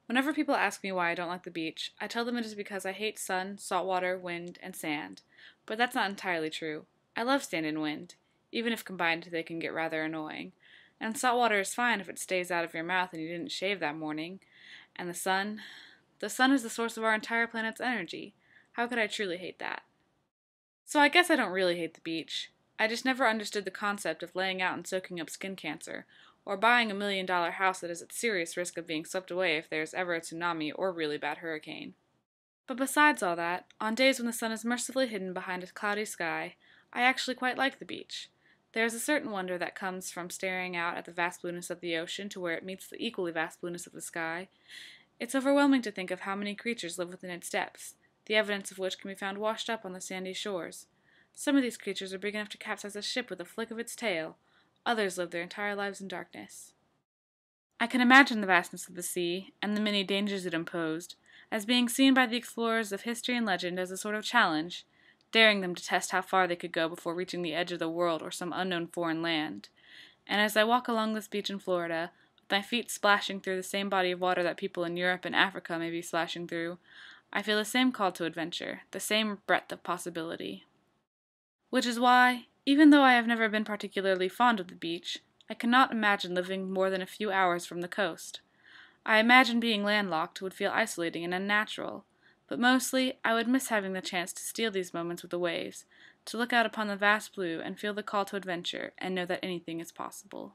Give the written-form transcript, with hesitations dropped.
Whenever people ask me why I don't like the beach, I tell them it is because I hate sun, salt water, wind, and sand. But that's not entirely true. I love sand and wind. Even if combined, they can get rather annoying. And salt water is fine if it stays out of your mouth and you didn't shave that morning. And the sun is the source of our entire planet's energy. How could I truly hate that? So I guess I don't really hate the beach. I just never understood the concept of laying out and soaking up skin cancer, or buying $1 million house that is at serious risk of being swept away if there is ever a tsunami or really bad hurricane. But besides all that, on days when the sun is mercifully hidden behind a cloudy sky, I actually quite like the beach. There is a certain wonder that comes from staring out at the vast blueness of the ocean to where it meets the equally vast blueness of the sky. It's overwhelming to think of how many creatures live within its depths, the evidence of which can be found washed up on the sandy shores. Some of these creatures are big enough to capsize a ship with a flick of its tail. Others live their entire lives in darkness. I can imagine the vastness of the sea, and the many dangers it imposed, as being seen by the explorers of history and legend as a sort of challenge, daring them to test how far they could go before reaching the edge of the world or some unknown foreign land. And as I walk along this beach in Florida, with my feet splashing through the same body of water that people in Europe and Africa may be splashing through, I feel the same call to adventure, the same breadth of possibility. Which is why, even though I have never been particularly fond of the beach, I cannot imagine living more than a few hours from the coast. I imagine being landlocked would feel isolating and unnatural, but mostly I would miss having the chance to steal these moments with the waves, to look out upon the vast blue and feel the call to adventure and know that anything is possible.